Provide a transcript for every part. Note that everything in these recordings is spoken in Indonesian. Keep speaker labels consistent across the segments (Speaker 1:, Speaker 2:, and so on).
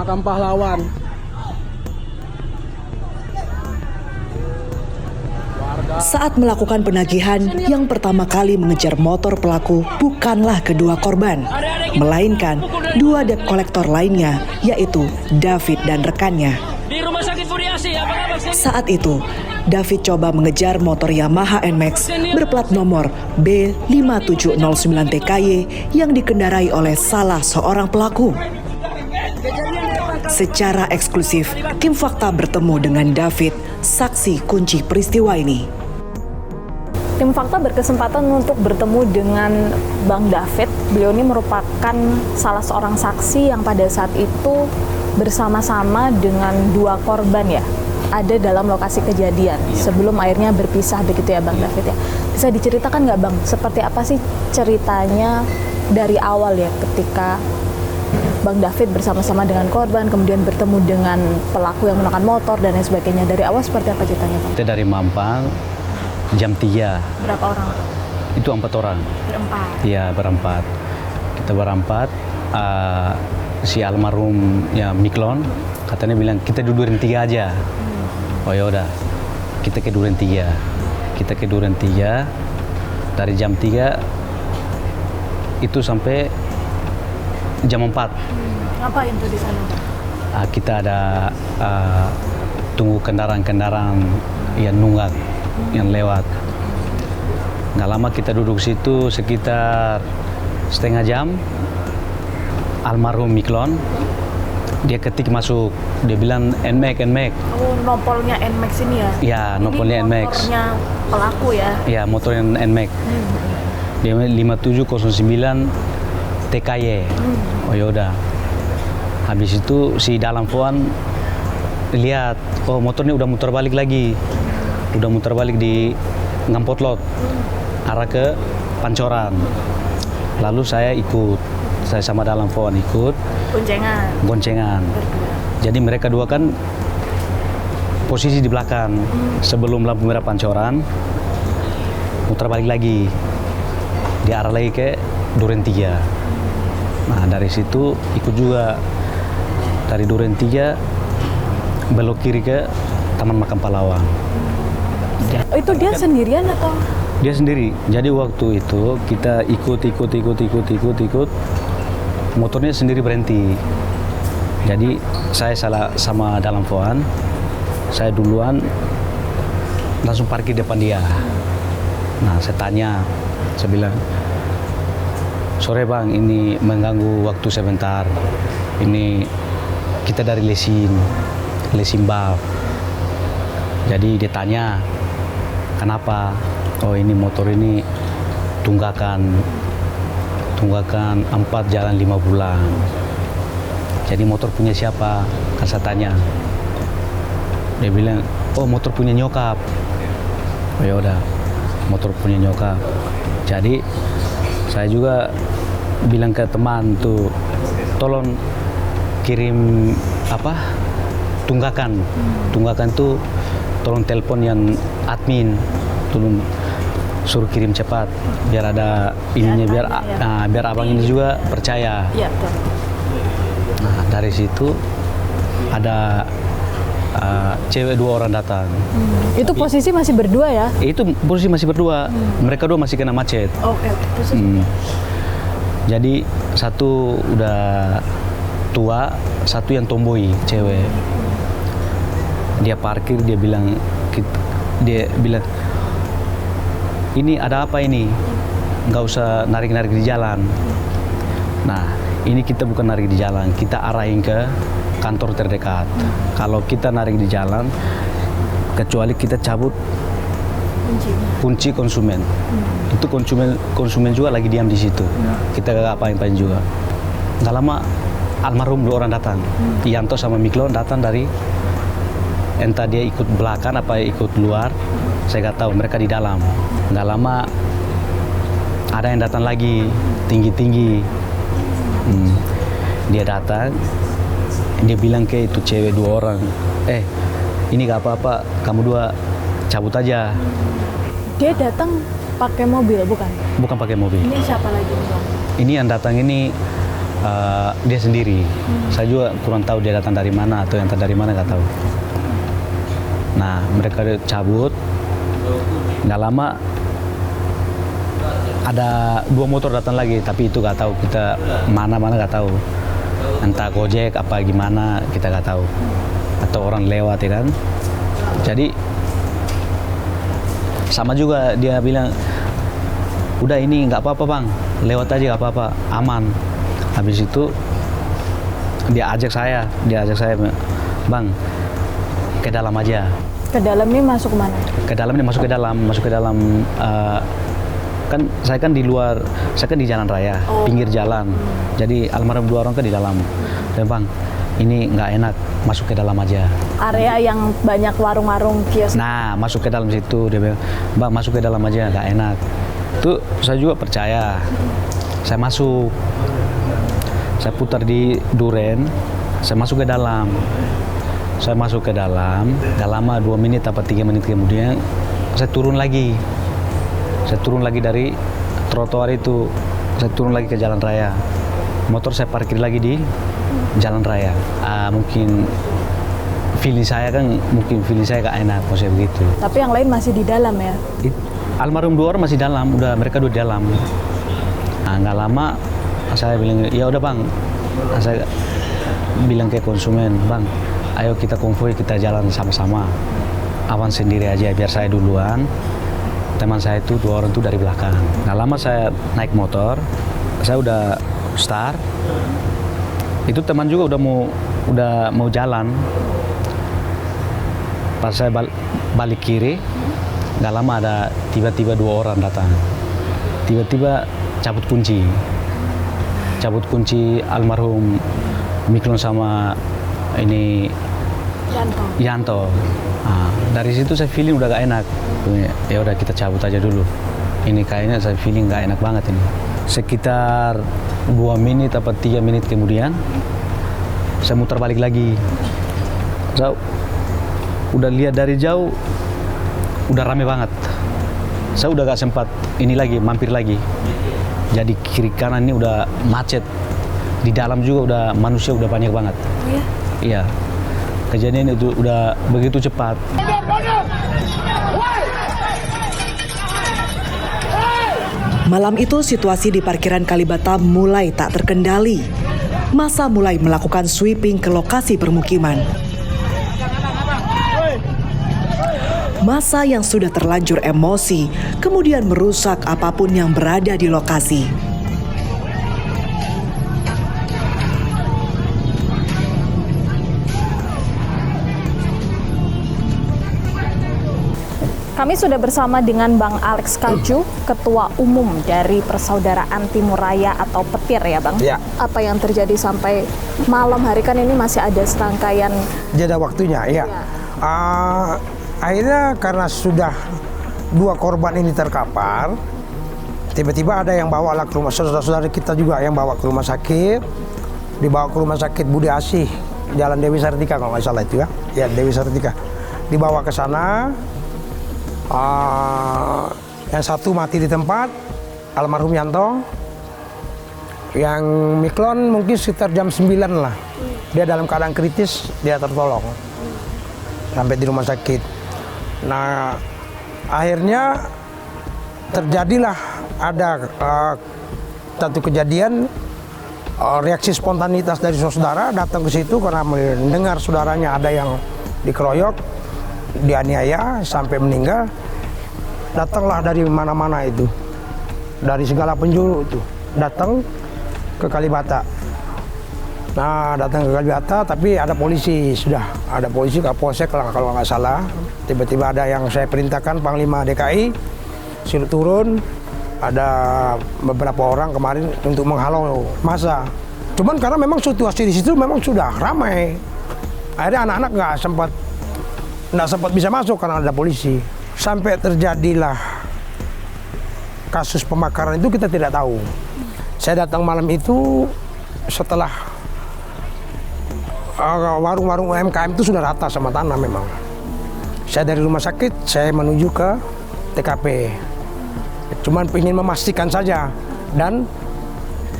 Speaker 1: Makam Pahlawan.
Speaker 2: Saat melakukan penagihan, yang pertama kali mengejar motor pelaku bukanlah kedua korban, melainkan dua debt kolektor lainnya, yaitu David dan rekannya. Saat itu, David coba mengejar motor Yamaha NMAX berplat nomor B5709TKY yang dikendarai oleh salah seorang pelaku. Secara eksklusif, tim Fakta bertemu dengan David, saksi kunci peristiwa ini.
Speaker 3: Tim Fakta berkesempatan untuk bertemu dengan Bang David. Beliau ini merupakan salah seorang saksi yang pada saat itu bersama-sama dengan dua korban ya, ada dalam lokasi kejadian sebelum akhirnya berpisah begitu ya Bang David ya. Bisa diceritakan nggak Bang, seperti apa sih ceritanya dari awal ya ketika Bang David bersama-sama dengan korban, kemudian bertemu dengan pelaku yang menggunakan motor dan lain sebagainya. Dari awal seperti apa ceritanya Bang?
Speaker 4: Kita dari Mampang jam 3.
Speaker 3: Berapa orang?
Speaker 4: Itu 4 orang.
Speaker 3: Berempat?
Speaker 4: Iya, berempat. Kita berempat, si almarhum ya Miklon, katanya bilang kita dudurin 3 aja. Oh ya udah, kita ke dudurin 3. Kita ke dudurin 3, dari jam 3 itu sampai jam 4.
Speaker 3: Ngapain tuh di sana?
Speaker 4: Kita ada tunggu kendaraan-kendaraan yang nunggak, yang lewat. Nggak lama kita duduk situ sekitar setengah jam. Almarhum Miklon, dia ketik masuk, dia bilang NMAX.
Speaker 3: Oh, nopolnya NMAX ini ya?
Speaker 4: Ya, nopolnya NMAX.
Speaker 3: Motornya pelaku ya?
Speaker 4: Ya, motornya NMAX. Dia 5709 TKY. Oh yaudah. Habis itu si dalam Fuan lihat, oh motornya udah muter balik lagi. Udah muter balik di Ngampotlot, arah ke Pancoran. Lalu saya ikut, saya sama dalam Fuan ikut. Goncengan. Jadi mereka dua kan posisi di belakang. Sebelum lampu merah Pancoran, muter balik lagi. Diarah lagi ke Duren 3. Nah dari situ ikut juga, dari Duren 3 belok kiri ke Taman Makam Pahlawan.
Speaker 3: Itu dia sendirian atau?
Speaker 4: Dia sendiri. Jadi waktu itu kita ikut, motornya sendiri berhenti. Jadi saya salah sama dalam Fuan, saya duluan langsung parkir depan dia. Nah saya tanya, saya bilang, sore Bang, ini mengganggu waktu sebentar. Ini kita dari Lesimbab. Jadi dia tanya, kenapa? Oh ini motor ini tunggakan 4 jalan 5 bulan. Jadi motor punya siapa? Kan saya tanya. Dia bilang, oh motor punya nyokap. Oh ya udah, motor punya nyokap. Jadi saya juga bilang ke teman tuh, tolong kirim tunggakan. Tunggakan tuh tolong telepon yang admin, tolong suruh kirim cepat biar ada ininya, biar abang ini juga percaya.
Speaker 3: Iya, betul.
Speaker 4: Nah dari situ ada cewek 2 orang datang.
Speaker 3: Itu posisi masih berdua ya?
Speaker 4: Itu posisi masih berdua. Mereka 2 masih kena macet.
Speaker 3: Oke.
Speaker 4: Jadi satu udah tua, satu yang tomboy, cewek. Dia parkir, dia bilang, ini ada apa ini? Nggak usah narik-narik di jalan. Nah, ini kita bukan narik di jalan, kita arahin ke kantor terdekat. Kalau kita narik di jalan, kecuali kita cabut kunci konsumen. Itu konsumen juga lagi diam di situ. Kita gak apa-apain juga. Nggak lama almarhum 2 orang datang. Yanto sama Miklon datang dari, entah dia ikut belakang apa ikut luar, saya nggak tahu, mereka di dalam. Nggak lama ada yang datang lagi, tinggi-tinggi. Dia datang, dia bilang ke itu cewek 2 orang, ini gak apa-apa, kamu 2 cabut aja.
Speaker 3: Dia datang pakai mobil, bukan?
Speaker 4: Bukan pakai mobil.
Speaker 3: Ini siapa lagi Bang?
Speaker 4: Ini yang datang ini dia sendiri. Saya juga kurang tahu dia datang dari mana atau yang dari mana nggak tahu. Nah, mereka cabut. Nggak lama ada 2 motor datang lagi, tapi itu nggak tahu kita mana nggak tahu. Entah Gojek apa gimana kita nggak tahu. Atau orang lewat ya kan. Jadi sama juga dia bilang, udah ini nggak apa-apa bang, lewat aja nggak apa-apa, aman. Habis itu dia ajak saya, bang ke dalam aja.
Speaker 3: Ke dalam ini masuk mana?
Speaker 4: Ke dalam ini masuk ke dalam kan saya kan di luar, saya kan di jalan raya, pinggir jalan. Jadi almarhum 2 orang kan di dalam. Dan bang, ini nggak enak, masuk ke dalam aja.
Speaker 3: Area yang banyak warung-warung kios.
Speaker 4: Nah, masuk ke dalam situ. Dia bilang, bang masuk ke dalam aja, nggak enak. Itu saya juga percaya. Saya masuk. Saya putar di Duren, saya masuk ke dalam. Saya masuk ke dalam, gak lama 2 menit atau 3 menit kemudian, saya turun lagi. Saya turun lagi dari trotoar itu, saya turun lagi ke jalan raya. Motor saya parkir lagi di jalan raya. Mungkin feeling saya gak enak, maksudnya begitu.
Speaker 3: Tapi yang lain masih di dalam ya?
Speaker 4: Almarhum 2 orang masih dalam, mereka udah di dalam. Nah, nggak lama saya bilang, ya udah bang, saya bilang ke konsumen, bang, ayo kita konvoy, kita jalan sama-sama. Awan sendiri aja, biar saya duluan. Teman saya itu 2 orang itu dari belakang. Nggak lama saya naik motor, saya udah start. Itu teman juga udah mau jalan. Pas saya balik kiri, nggak lama ada tiba-tiba 2 orang datang. Tiba-tiba cabut kunci almarhum Miklon sama ini Yanto. Nah, dari situ saya feeling udah gak enak. Ya udah kita cabut aja dulu. Ini kayaknya saya feeling gak enak banget ini. Sekitar 2 menit atau 3 menit kemudian saya muter balik lagi. Saya udah lihat dari jauh udah rame banget. Saya udah gak sempat ini lagi, mampir lagi. Jadi kiri kanan ini udah macet. Di dalam juga udah manusia udah banyak banget.
Speaker 3: Oh ya?
Speaker 4: Iya. Kejadian itu udah begitu cepat.
Speaker 2: Malam itu situasi di parkiran Kalibata mulai tak terkendali. Massa mulai melakukan sweeping ke lokasi permukiman. Massa yang sudah terlanjur emosi kemudian merusak apapun yang berada di lokasi.
Speaker 3: Kami sudah bersama dengan Bang Alex Kaju, Ketua Umum dari Persaudaraan Timur Raya atau Petir ya Bang?
Speaker 1: Ya.
Speaker 3: Apa yang terjadi sampai malam hari kan ini masih ada serangkaian
Speaker 1: Jeda waktunya, ya. Akhirnya karena sudah 2 korban ini terkapar, tiba-tiba ada yang bawa ke rumah, saudara-saudara kita juga yang bawa ke rumah sakit, dibawa ke rumah sakit Budi Asih, Jalan Dewi Sartika kalau nggak salah itu ya, ya Dewi Sartika, dibawa ke sana. Yang satu mati di tempat, almarhum Yanto. Yang Miklon mungkin sekitar jam 9 lah, dia dalam keadaan kritis, dia tertolong sampai di rumah sakit. Nah, akhirnya terjadilah ada satu kejadian, reaksi spontanitas dari saudara datang ke situ karena mendengar saudaranya ada yang dikeroyok, dianiaya sampai meninggal. Datanglah dari mana-mana itu, dari segala penjuru itu datang ke Kalibata. Nah, datang ke Kalibata, tapi ada polisi, sudah ada polisi Kapolsek kalau nggak salah. Tiba-tiba ada yang saya perintahkan Panglima DKI suruh turun. Ada beberapa orang kemarin untuk menghalau massa. Cuman karena memang situasi di situ memang sudah ramai. Akhirnya anak-anak nggak sempat bisa masuk karena ada polisi. Sampai terjadilah kasus pembakaran itu kita tidak tahu. Saya datang malam itu setelah warung-warung UMKM itu sudah rata sama tanah memang. Saya dari rumah sakit, saya menuju ke TKP. Cuman ingin memastikan saja, dan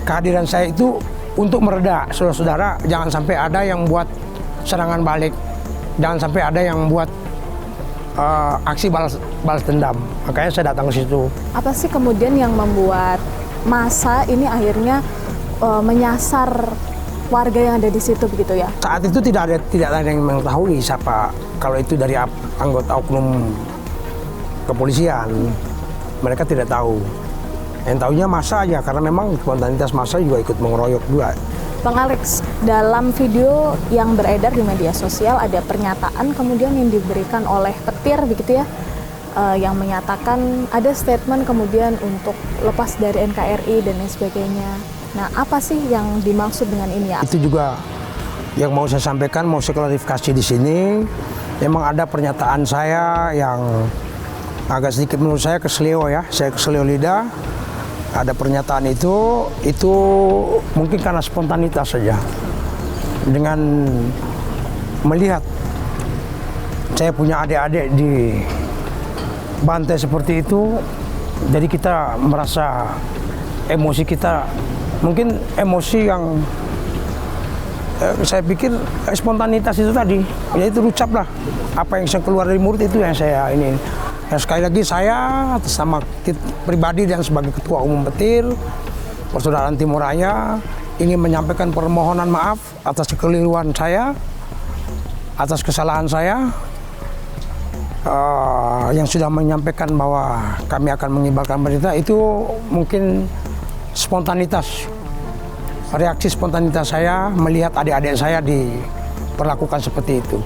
Speaker 1: kehadiran saya itu untuk mereda, saudara-saudara, jangan sampai ada yang buat serangan balik, jangan sampai ada yang buat aksi balas dendam. Makanya saya datang ke situ.
Speaker 3: Apa sih kemudian yang membuat massa ini akhirnya menyasar warga yang ada di situ begitu ya?
Speaker 1: Saat itu tidak ada yang mengetahui siapa, kalau itu dari anggota oknum kepolisian. Mereka tidak tahu. Yang tahunya massa aja, karena memang spontanitas massa juga ikut mengeroyok juga.
Speaker 3: Bang Alex, dalam video yang beredar di media sosial ada pernyataan kemudian yang diberikan oleh petir begitu ya, yang menyatakan ada statement kemudian untuk lepas dari NKRI dan lain sebagainya. Nah, apa sih yang dimaksud dengan ini ya?
Speaker 1: Itu juga yang mau saya sampaikan, mau saya klarifikasi di sini. Memang ada pernyataan saya yang agak sedikit menurut saya keselio ya, saya keselio lidah. Ada pernyataan itu mungkin karena spontanitas saja. Dengan melihat saya punya adik-adik di bantai seperti itu, jadi kita merasa emosi kita, mungkin emosi yang saya pikir spontanitas itu tadi, yaitu ucaplah apa yang saya keluar dari mulut itu yang saya ini. Ya, sekali lagi saya atas nama pribadi dan sebagai Ketua Umum Petir Persaudaraan Timur Raya ingin menyampaikan permohonan maaf atas kekeliruan saya, atas kesalahan saya yang sudah menyampaikan bahwa kami akan mengibarkan bendera. Itu mungkin spontanitas, reaksi spontanitas saya melihat adik-adik saya diperlakukan seperti itu.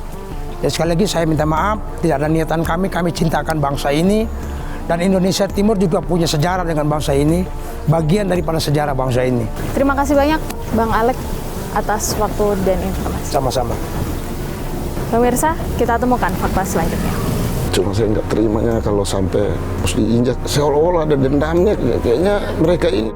Speaker 1: Ya, sekali lagi saya minta maaf, tidak ada niatan kami cintakan bangsa ini, dan Indonesia Timur juga punya sejarah dengan bangsa ini, bagian daripada sejarah bangsa ini.
Speaker 3: Terima kasih banyak Bang Alex atas waktu dan informasi.
Speaker 1: Sama-sama.
Speaker 3: Pemirsa, kita temukan fakta selanjutnya.
Speaker 5: Cuma saya nggak terimanya kalau sampai harus diinjak, seolah-olah ada dendamnya, kayaknya mereka ini.